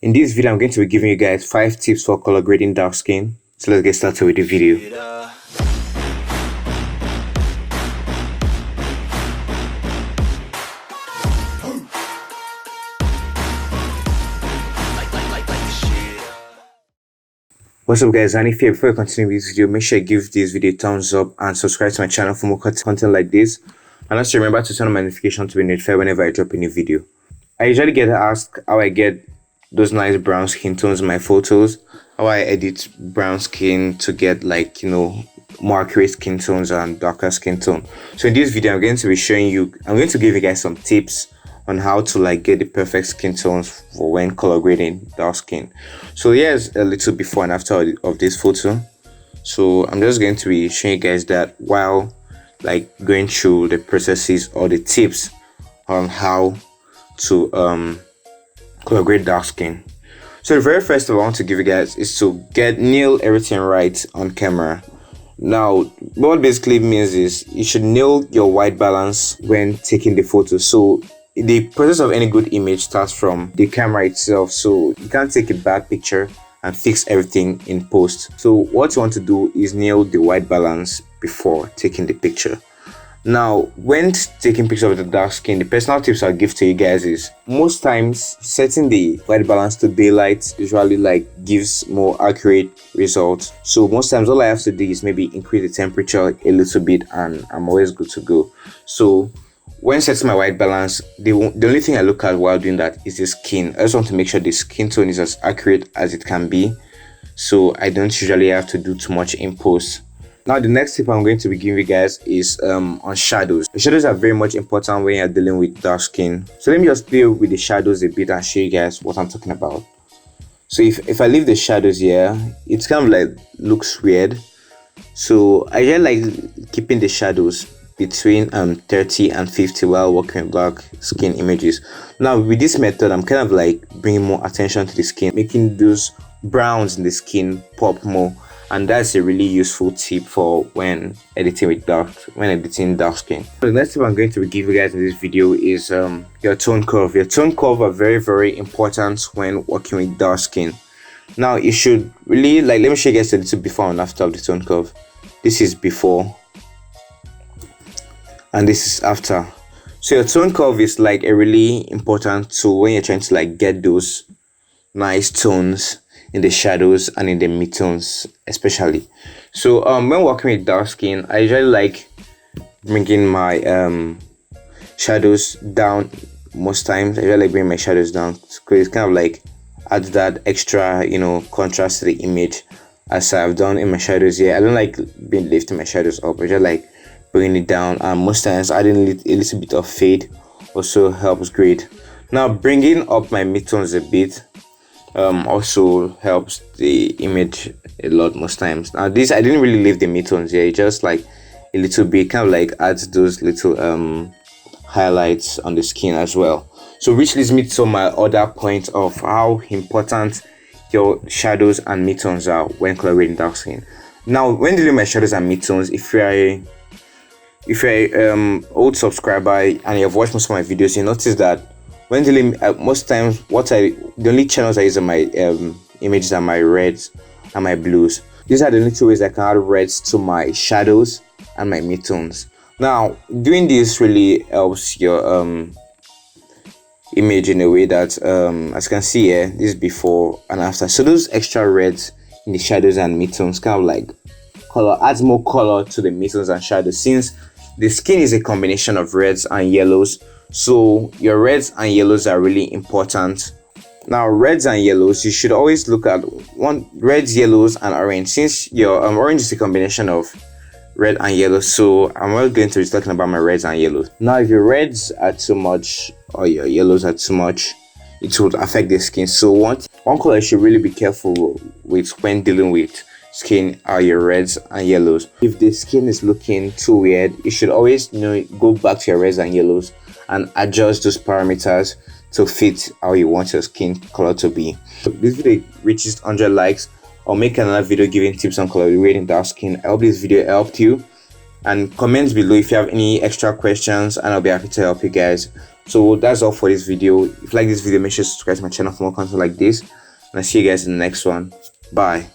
In this video, I'm going to be giving you guys 5 tips for color grading dark skin. So let's get started with the video. What's up guys, HANIFF here. Before I continue with this video, make sure you give this video a thumbs up and subscribe to my channel for more content like this. And also remember to turn on my notification to be notified whenever I drop a new video. I usually get asked how I get those nice brown skin tones in my photos, how I edit brown skin to get more accurate skin tones and darker skin tone. So in this video, I'm going to give you guys some tips on how to get the perfect skin tones for when color grading dark skin. So here's a little before and after of this photo. So I'm just going to be showing you guys that while going through the processes or the tips on how to color grade dark skin. So the very first thing I want to give you guys is to nail everything right on camera. Now what basically means is you should nail your white balance when taking the photo. So the process of any good image starts from the camera itself, so you can't take a bad picture and fix everything in post. So what you want to do is nail the white balance before taking the picture. Now when taking pictures of the dark skin, the personal tips I'll give to you guys is most times setting the white balance to daylight usually gives more accurate results. So most times all I have to do is maybe increase the temperature a little bit and I'm always good to go. So when setting my white balance, the only thing I look at while doing that is the skin. I just want to make sure the skin tone is as accurate as it can be, so I don't usually have to do too much in post. Now the next tip I'm going to be giving you guys is on shadows. The shadows are very much important when you're dealing with dark skin. So let me just play with the shadows a bit and show you guys what I'm talking about. So if I leave the shadows here, it's kind of looks weird. So I just like keeping the shadows between 30 and 50 while working with dark skin images. Now with this method, I'm kind of bringing more attention to the skin, making those browns in the skin pop more, and that's a really useful tip for when editing dark skin. So the next tip I'm going to be giving you guys in this video is your tone curve. Your tone curve are very, very important when working with dark skin. Now you should really let me show you guys a little before and after of the tone curve. This is before and this is after. So your tone curve is a really important tool when you're trying to get those nice tones in the shadows and in the midtones especially. So when working with dark skin, I usually bringing my shadows down. Most times I usually bring my shadows down because it's kind of adds that extra contrast to the image, as I've done in my shadows here. I don't being lifting my shadows up. I just bringing it down, and most times adding a little bit of fade also helps great. Now bringing up my midtones a bit also helps the image a lot most times. Now this, I didn't really leave the midtones here, just a little bit, kind of adds those little highlights on the skin as well. So which leads me to my other point of how important your shadows and midtones are when color grading dark skin. Now when dealing with my shadows and midtones, if you're old subscriber and you've watched most of my videos, you notice that when dealing most times the only channels I use on my images are my reds and my blues. These are the only two ways I can add reds to my shadows and my midtones. Now doing this really helps your image in a way that as you can see here, this is before and after. So those extra reds in the shadows and midtones kind of adds more color to the midtones and shadows, since the skin is a combination of reds and yellows. So your reds and yellows are really important. Now reds and yellows, you should always look at reds, yellows and orange, since your orange is a combination of red and yellow. So I'm not going to be talking about my reds and yellows. Now if your reds are too much or your yellows are too much, it would affect the skin. So one color you should really be careful with when dealing with skin are your reds and yellows. If the skin is looking too weird, you should always go back to your reds and yellows and adjust those parameters to fit how you want your skin color to be. So this video reaches 100 likes, I'll make another video giving tips on color grading dark skin. I hope this video helped you, and comment below if you have any extra questions and I'll be happy to help you guys. So that's all for this video. If you like this video, make sure to subscribe to my channel for more content like this, and I'll see you guys in the next one. Bye.